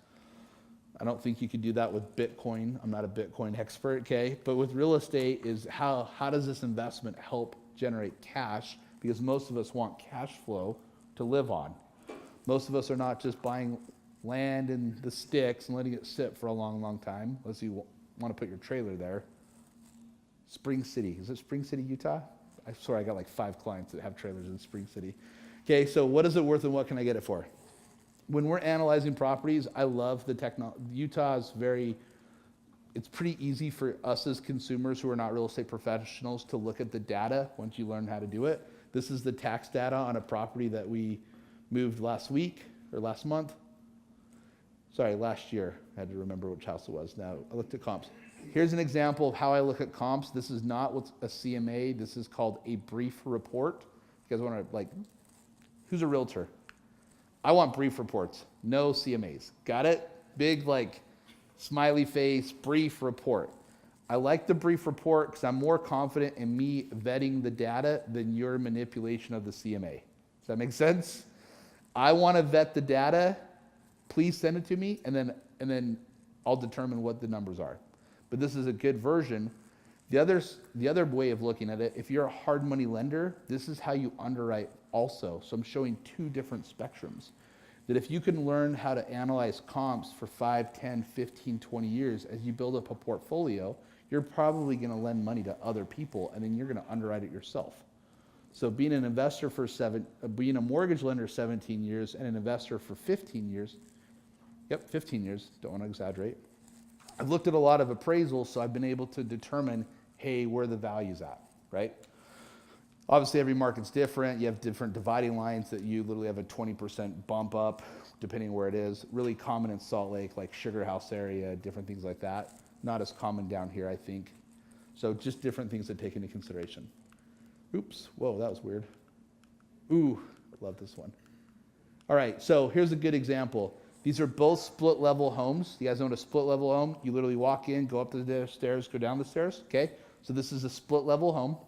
I don't think you could do that with Bitcoin. I'm not a Bitcoin expert, okay? But with real estate is how does this investment help generate cash? Because most of us want cash flow to live on. Most of us are not just buying land in the sticks and letting it sit for a long, long time, unless you want to put your trailer there. Spring City. Is it Spring City, Utah? I swear I got like 5 clients that have trailers in Spring City. Okay, so what is it worth and what can I get it for? When we're analyzing properties, I love the technology. Utah is it's pretty easy for us as consumers who are not real estate professionals to look at the data once you learn how to do it. This is the tax data on a property that we moved last week or last month. Sorry, last year. I had to remember which house it was. Now, I looked at comps. Here's an example of how I look at comps. This is not what's a CMA. This is called a brief report. You guys want to, who's a realtor? I want brief reports, no CMAs. Got it? Big, smiley face, brief report. I like the brief report because I'm more confident in me vetting the data than your manipulation of the CMA. Does that make sense? I want to vet the data. Please send it to me, and then I'll determine what the numbers are. But this is a good version. The other way of looking at it, if you're a hard money lender, this is how you underwrite also. So I'm showing 2 different spectrums. That if you can learn how to analyze comps for 5, 10, 15, 20 years, as you build up a portfolio, you're probably going to lend money to other people, and then you're going to underwrite it yourself. So being an investor being a mortgage lender 17 years and an investor for 15 years, 15 years, don't want to exaggerate. I've looked at a lot of appraisals, so I've been able to determine, hey, where the value's at, right? Obviously, every market's different. You have different dividing lines that you literally have a 20% bump up, depending where it is. Really common in Salt Lake, like Sugar House area, different things like that. Not as common down here, I think. So just different things to take into consideration. Oops, whoa, that was weird. Ooh, I love this one. All right, so here's a good example. These are both split level homes. You guys own a split level home? You literally walk in, go up the stairs, go down the stairs, okay? So this is a split level home.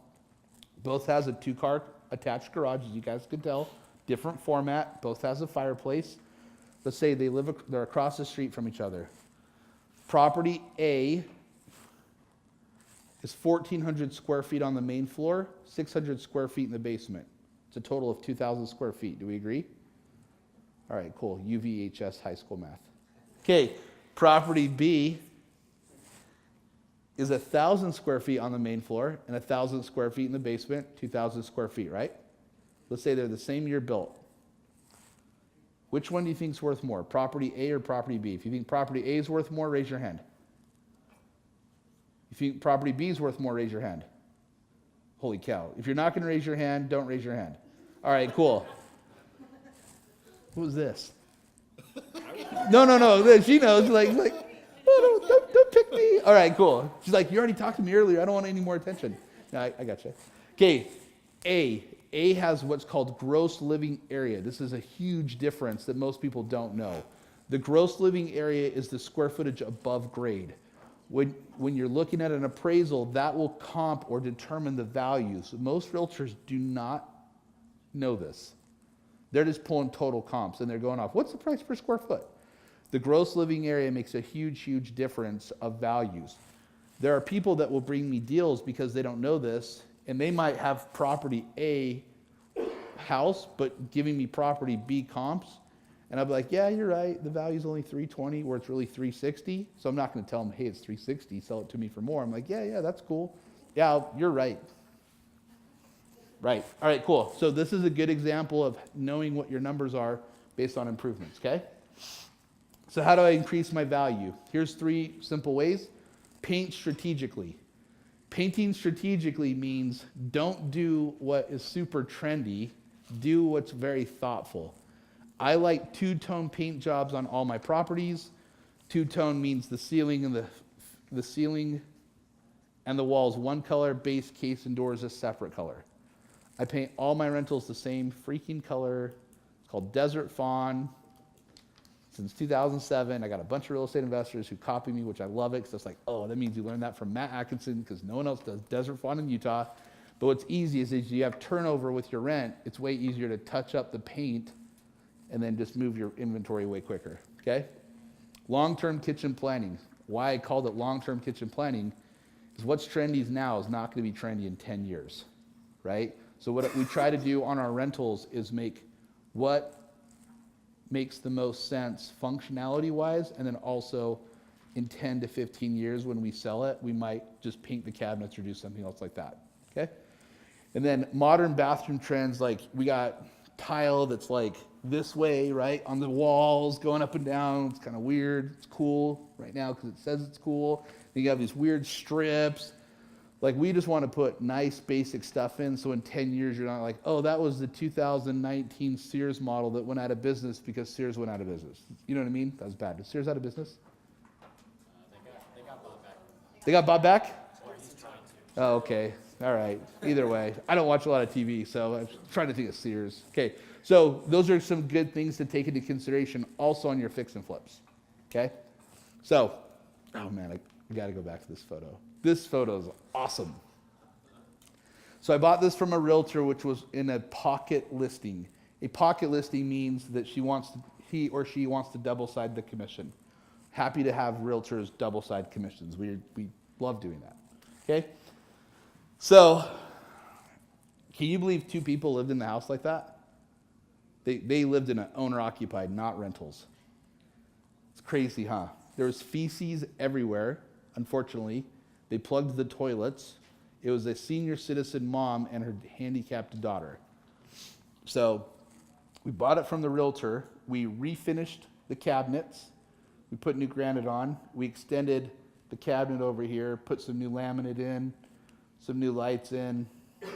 Both has a 2-car attached garage, as you guys can tell. Different format, both has a fireplace. Let's say they're across the street from each other. Property A is 1,400 square feet on the main floor, 600 square feet in the basement. It's a total of 2,000 square feet. Do we agree? All right, cool. UVHS high school math. Okay, property B is 1,000 square feet on the main floor and 1,000 square feet in the basement, 2,000 square feet, right? Let's say they're the same year built. Which one do you think is worth more, property A or property B? If you think property A is worth more, raise your hand. If you think property B is worth more, raise your hand. Holy cow. If you're not going to raise your hand, don't raise your hand. All right, cool. What was this? No. She knows. Like oh, don't pick me. All right, cool. She's like, you already talked to me earlier. I don't want any more attention. No, I got you. Okay, A has what's called gross living area. This is a huge difference that most people don't know. The gross living area is the square footage above grade. When you're looking at an appraisal, that will comp or determine the values. Most realtors do not know this. They're just pulling total comps and they're going off, what's the price per square foot? The gross living area makes a huge difference of values. There are people that will bring me deals because they don't know this, and they might have property A house, but giving me property B comps. And I'll be like, yeah, you're right. The value's only 320 where it's really 360. So I'm not going to tell them, hey, it's 360. Sell it to me for more. I'm like, yeah, that's cool. Yeah, you're right. Right. All right, cool. So this is a good example of knowing what your numbers are based on improvements, okay? So how do I increase my value? Here's 3 simple ways. Paint strategically. Painting strategically means don't do what is super trendy. Do what's very thoughtful. I like 2-tone paint jobs on all my properties. 2-tone means the ceiling and the walls one color, base, case, and doors a separate color. I paint all my rentals the same freaking color. It's called Desert Fawn. Since 2007, I got a bunch of real estate investors who copy me, which I love it because it's like, oh, that means you learned that from Matt Atkinson because no one else does Desert Fawn in Utah. But what's easy is you have turnover with your rent. It's way easier to touch up the paint and then just move your inventory way quicker, okay? Long-term kitchen planning. Why I called it long-term kitchen planning is what's trendy now is not going to be trendy in 10 years, right? So what we try to do on our rentals is make what makes the most sense functionality-wise, and then also in 10 to 15 years when we sell it, we might just paint the cabinets or do something else like that, okay? And then modern bathroom trends, like we got tile that's like this way, right, on the walls, going up and down. It's kind of weird. It's cool right now because it says it's cool. Then you have these weird strips. Like, we just want to put nice, basic stuff in, so in 10 years, you're not like, oh, that was the 2019 Sears model that went out of business because Sears went out of business. You know what I mean? That was bad. Is Sears out of business? They got bought back. They got bought back? Or he's trying to. Oh, okay. All right. Either way. I don't watch a lot of TV, so I'm trying to think of Sears. Okay. So those are some good things to take into consideration also on your fix and flips. Okay? So, oh man, I got to go back to this photo. This photo is awesome. So I bought this from a realtor, which was in a pocket listing. A pocket listing means that he or she wants to double-side the commission. Happy to have realtors double-side commissions. We love doing that. Okay? So, can you believe 2 people lived in the house like that? They lived in an owner-occupied, not rentals. It's crazy, huh? There was feces everywhere, unfortunately. They plugged the toilets. It was a senior citizen mom and her handicapped daughter. So we bought it from the realtor. We refinished the cabinets. We put new granite on. We extended the cabinet over here, put some new laminate in, some new lights in. You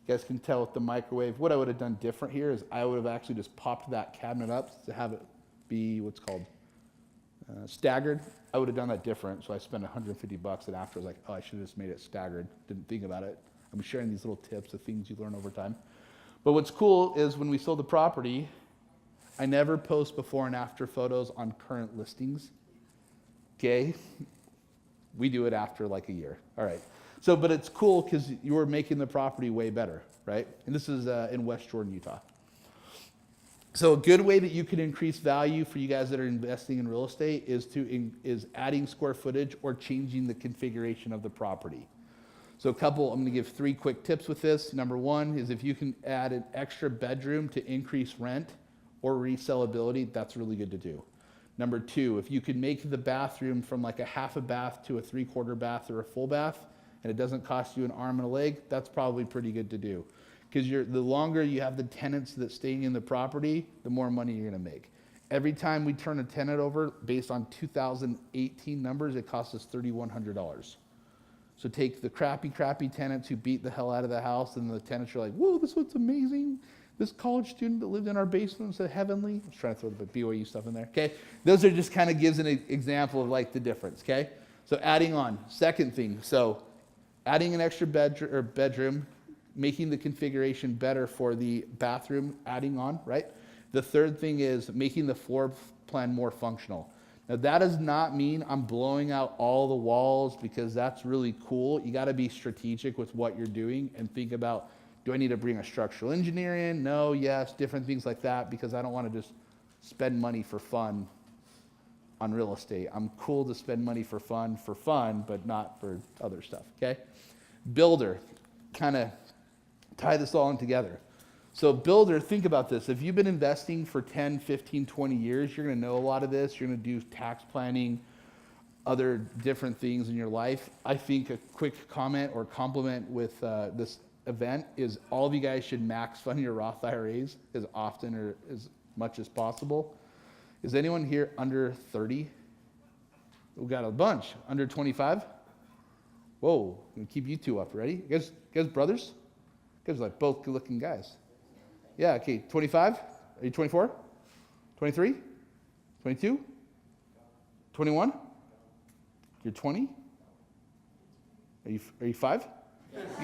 guys can tell with the microwave. What I would have done different here is I would have actually just popped that cabinet up to have it be what's called staggered. I would have done that different, so I spent $150, and after I was like, oh, I should have just made it staggered. Didn't think about it. I'm sharing these little tips of things you learn over time. But what's cool is when we sold the property, I never post before and after photos on current listings. Okay? We do it after like a year. All right. So, but it's cool because you're making the property way better, right? And this is in West Jordan, Utah. So a good way that you can increase value for you guys that are investing in real estate is adding square footage or changing the configuration of the property. So I'm going to give 3 quick tips with this. Number 1 is if you can add an extra bedroom to increase rent or resellability, that's really good to do. Number 2, if you can make the bathroom from like a half a bath to a 3/4 bath or a full bath, and it doesn't cost you an arm and a leg, that's probably pretty good to do. Because the longer you have the tenants that stay in the property, the more money you're going to make. Every time we turn a tenant over, based on 2018 numbers, it costs us $3,100. So take the crappy tenants who beat the hell out of the house, and the tenants are like, whoa, this one's amazing. This college student that lived in our basement said heavenly. I was trying to throw the BYU stuff in there, okay? Those are just kind of gives an example of like the difference, okay? So adding on, second thing, so adding an extra bedroom, making the configuration better for the bathroom, adding on, right? The third thing is making the floor plan more functional. Now that does not mean I'm blowing out all the walls, because that's really cool. You got to be strategic with what you're doing and think about, do I need to bring a structural engineer in? No, yes, different things like that, because I don't want to just spend money for fun on real estate. I'm cool to spend money for fun, but not for other stuff, okay? Builder, kind of tie this all in together. So builder, think about this. If you've been investing for 10, 15, 20 years, you're going to know a lot of this. You're going to do tax planning, other different things in your life. I think a quick comment or compliment with this event is all of you guys should max fund your Roth IRAs as often or as much as possible. Is anyone here under 30? We've got a bunch. Under 25? Whoa, I'm going to keep you two up. Ready? You guys brothers? You guys are like both good looking guys. Yeah, okay, 25? Are you 24? 23? 22? 21? You're 20? Are you 5?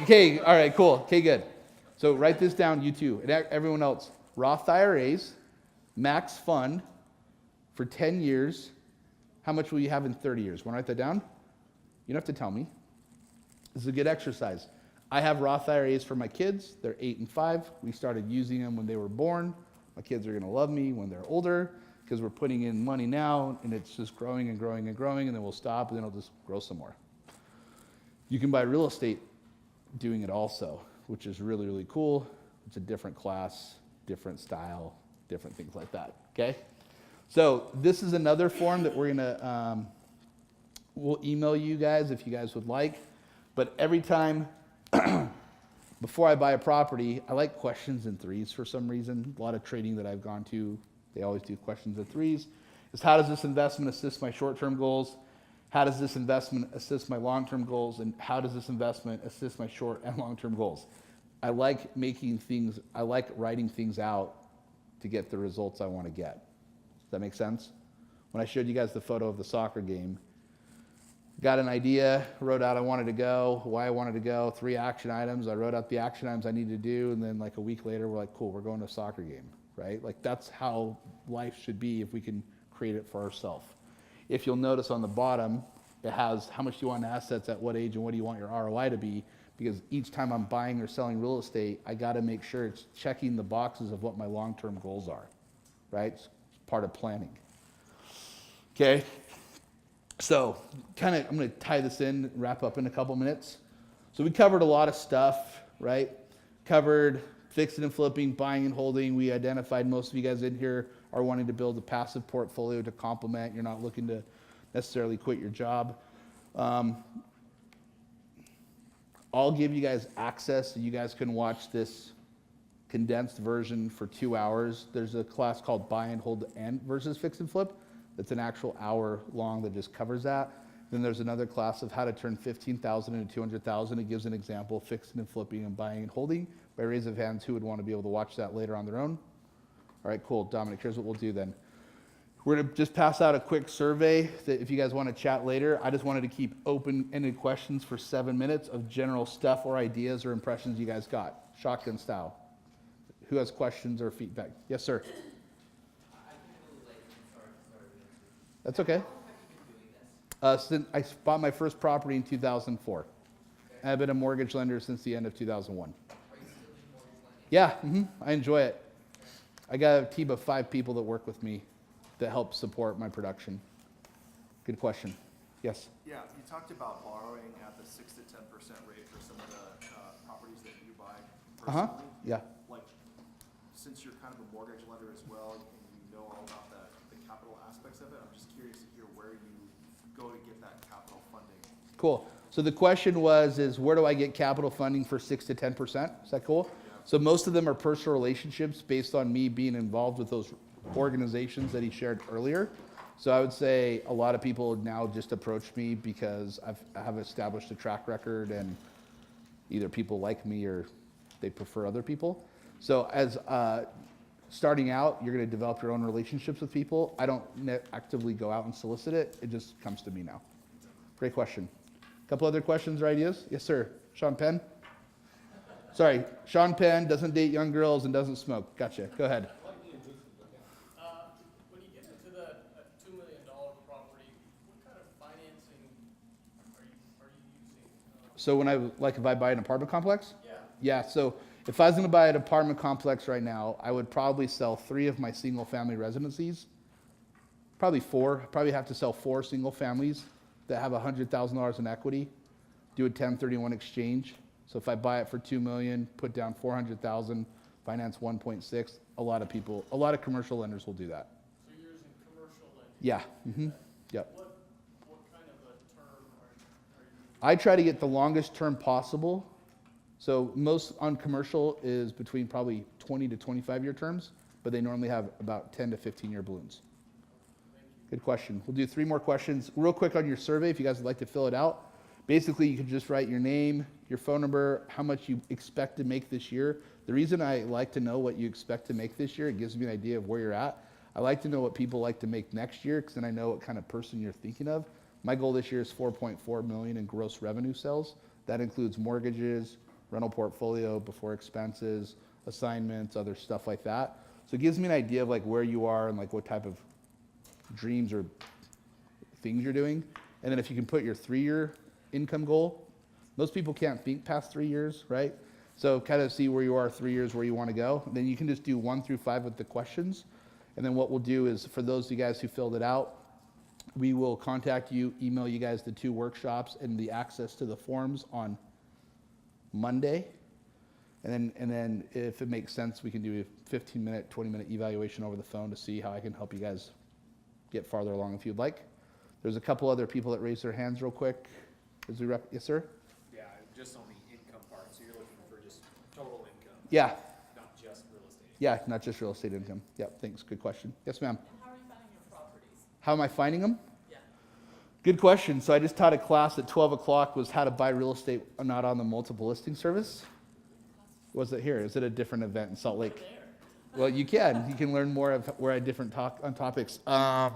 Okay, all right, cool. Okay, good. So write this down, you two, and everyone else. Roth IRAs, max fund for 10 years. How much will you have in 30 years? Want to write that down? You don't have to tell me. This is a good exercise. I have Roth IRAs for my kids. They're 8 and 5. We started using them when they were born. My kids are going to love me when they're older, because we're putting in money now, and it's just growing and growing and growing, and then we'll stop, and then it'll just grow some more. You can buy real estate doing it also, which is really, really cool. It's a different class, different style, different things like that, okay? So this is another form that we're going to, we'll email you guys if you guys would like, but every time before I buy a property, I like questions in threes for some reason. A lot of trading that I've gone to, they always do questions in threes. Is how does this investment assist my short-term goals? How does this investment assist my long-term goals? And how does this investment assist my short and long-term goals? I like writing things out to get the results I want to get. Does that make sense? When I showed you guys the photo of the soccer game, got an idea, wrote out I wanted to go, why I wanted to go, 3 action items. I wrote out the action items I needed to do, and then like a week later, we're like, cool, we're going to a soccer game, right? Like that's how life should be if we can create it for ourselves. If you'll notice on the bottom, it has how much do you want in assets at what age and what do you want your ROI to be, because each time I'm buying or selling real estate, I got to make sure it's checking the boxes of what my long-term goals are, right? It's part of planning. Okay. So I'm going to tie this in, wrap up in a couple minutes. So we covered a lot of stuff, right? Covered fixing and flipping, buying and holding. We identified most of you guys in here are wanting to build a passive portfolio to complement. You're not looking to necessarily quit your job. I'll give you guys access so you guys can watch this condensed version for 2 hours. There's a class called Buy and Hold and versus Fix and Flip. That's an actual hour long that just covers that. Then there's another class of how to turn 15,000 into 200,000. It gives an example of fixing and flipping and buying and holding. By raise of hands, who would want to be able to watch that later on their own? All right, cool. Dominic, here's what we'll do then. We're going to just pass out a quick survey that if you guys want to chat later. I just wanted to keep open-ended questions for 7 minutes of general stuff or ideas or impressions you guys got, shotgun style. Who has questions or feedback? Yes, sir. That's okay. Since I bought my first property in 2004. Okay. I've been a mortgage lender since the end of 2001. Are you still in mortgage lending? Yeah, I enjoy it. I got a team of 5 people that work with me that help support my production. Good question. Yes? Yeah, you talked about borrowing at the 6 to 10% rate for some of the properties that you buy personally. Yeah. Like, since you're kind of a mortgage lender as well, and you know all about the capital aspects of it, I'm just curious to hear where you go to get that capital funding. Cool. So the question is where do I get capital funding for 6 to 10%? Is that cool? Yeah. So most of them are personal relationships based on me being involved with those organizations that he shared earlier. So I would say a lot of people now just approach me because I have established a track record, and either people like me or they prefer other people. So as starting out, you're going to develop your own relationships with people. I don't actively go out and solicit it. It just comes to me now. Great question. A couple other questions or ideas? Yes, sir. Sean Penn? Sorry, Sean Penn doesn't date young girls and doesn't smoke. Gotcha. Go ahead. When you get into the $2 million property, what kind of financing are you using? So when if I buy an apartment complex? Yeah. Yeah, so if I was gonna buy an apartment complex right now, I would probably sell 3 of my single family residencies. Probably 4, probably have to sell 4 single families that have $100,000 in equity, do a 1031 exchange. So if I buy it for $2 million, put down $400,000, finance 1.6, a lot of commercial lenders will do that. So you're using commercial lending? Yeah, yep. What kind of a term are you? I try to get the longest term possible. So most on commercial is between probably 20 to 25 year terms, but they normally have about 10 to 15 year balloons. Good question. We'll do 3 more questions. Real quick on your survey, if you guys would like to fill it out. Basically, you can just write your name, your phone number, how much you expect to make this year. The reason I like to know what you expect to make this year, it gives me an idea of where you're at. I like to know what people like to make next year, because then I know what kind of person you're thinking of. My goal this year is 4.4 million in gross revenue sales. That includes mortgages, rental portfolio, before expenses, assignments, other stuff like that. So it gives me an idea of like where you are and like what type of dreams or things you're doing. And then if you can put your 3-year income goal, most people can't think past 3 years, right? So kind of see where you are 3 years, where you want to go. Then you can just do 1 through 5 with the questions. And then what we'll do is, for those of you guys who filled it out, we will contact you, email you guys the 2 workshops and the access to the forms on Monday. And then if it makes sense, we can do a 15-minute, 20-minute evaluation over the phone to see how I can help you guys get farther along if you'd like. There's a couple other people that raised their hands real quick. Yes, sir? Yeah, just on the income part, so you're looking for just total income, Yeah. not just real estate. Yeah, not just real estate income. Yep, thanks. Good question. Yes, ma'am. And how are you finding your properties? How am I finding them? Yeah. Good question. So I just taught a class at 12 o'clock was how to buy real estate not on the multiple listing service. Was it here? Is it a different event in Salt Lake? There. Well, you can learn more of where I different talk on topics. So I'm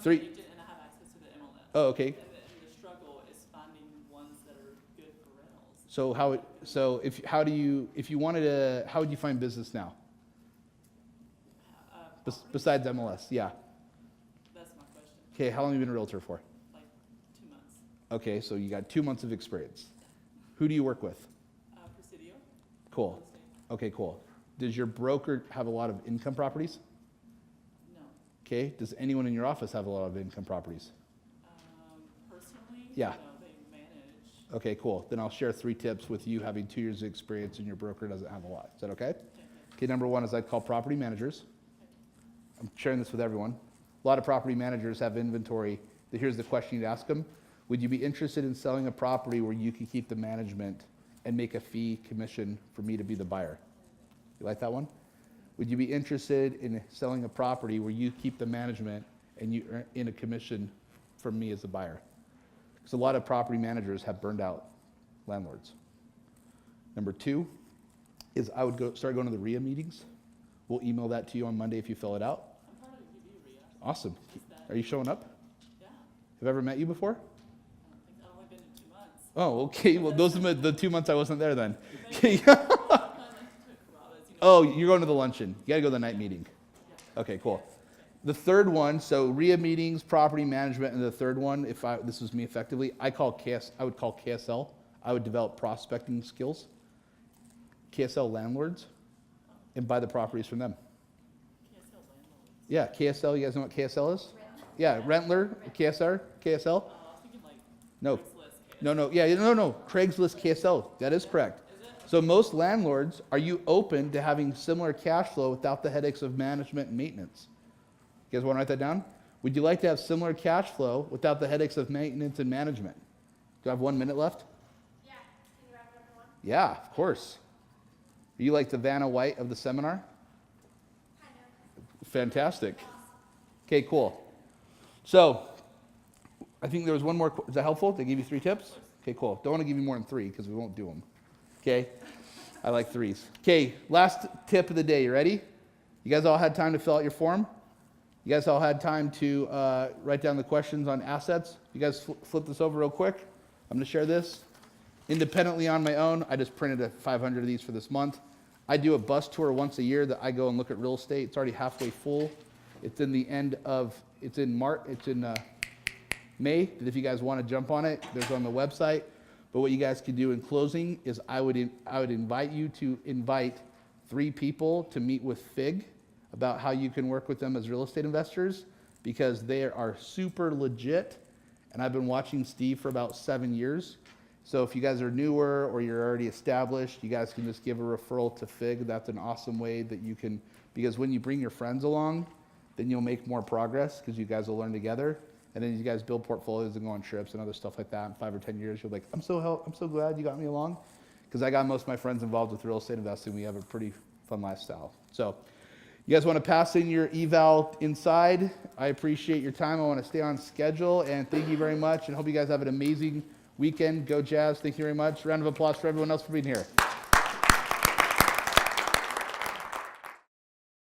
3. agent and I have access to the MLS. Oh, okay. And the struggle is finding ones that are good for rentals. So if you wanted to, how would you find business now? Besides MLS, yeah. That's my question. Okay, how long have you been a realtor for? Like 2 months. Okay, so you got 2 months of experience. Who do you work with? Presidio. Cool. Real estate. Okay, cool. Does your broker have a lot of income properties? No. Okay, does anyone in your office have a lot of income properties? Personally, Yeah. no, they manage. Okay, cool. Then I'll share 3 tips with you having 2 years of experience and your broker doesn't have a lot. Is that okay? Okay, number 1 is I call property managers. I'm sharing this with everyone. A lot of property managers have inventory. Here's the question you'd ask them. Would you be interested in selling a property where you could keep the management and make a fee commission for me to be the buyer? You like that one? Would you be interested in selling a property where you keep the management and you earn in a commission from me as the buyer? Because a lot of property managers have burned out landlords. Number 2 is I would start going to the REIA meetings. We'll email that to you on Monday if you fill it out. I'm part of the UB REIA. Awesome. Just that. Are you showing up? Yeah. Have I ever met you before? I don't think I've only been in 2 months. Oh, okay. Well, those are the 2 months I wasn't there then. Maybe kind of took Carrabba's, you know. Oh, you're going to the luncheon. You got to go to the night meeting. Okay, cool. The third one, so REIA meetings, property management, and the third one, this was me effectively, I would call KSL. I would develop prospecting skills. KSL landlords, and buy the properties from them. KSL landlords. Yeah, KSL. You guys know what KSL is? Yeah, Rentler, KSL. I was thinking like No, Craigslist. no. Craigslist, KSL. That is correct. Is it? So most landlords, are you open to having similar cash flow without the headaches of management and maintenance? You guys want to write that down? Would you like to have similar cash flow without the headaches of maintenance and management? Do I have 1 minute left? Yeah, can you wrap it up in one? Yeah, of course. you like the Vanna White of the seminar? Fantastic. Okay, cool. So, I think there was one more. Is that helpful? They gave you 3 tips? Okay, cool. Don't want to give you more than 3 because we won't do them. Okay? I like 3s. Okay, last tip of the day. You ready? You guys all had time to fill out your form? You guys all had time to write down the questions on assets? You guys flip this over real quick. I'm going to share this. Independently on my own, I just printed 500 of these for this month. I do a bus tour once a year that I go and look at real estate. It's already halfway full. It's in May. If you guys want to jump on it, there's on the website. But what you guys can do in closing is I would invite you to invite 3 people to meet with FIG about how you can work with them as real estate investors, because they are super legit. And I've been watching Steve for about 7 years. So if you guys are newer or you're already established, you guys can just give a referral to FIG. That's an awesome way that you can, because when you bring your friends along, then you'll make more progress because you guys will learn together. And then you guys build portfolios and go on trips and other stuff like that. In 5 or 10 years, you're like, I'm so glad you got me along, because I got most of my friends involved with real estate investing. We have a pretty fun lifestyle. So you guys want to pass in your eval inside? I appreciate your time. I want to stay on schedule, and thank you very much, and hope you guys have an amazing weekend. Go Jazz. Thank you very much. Round of applause for everyone else for being here.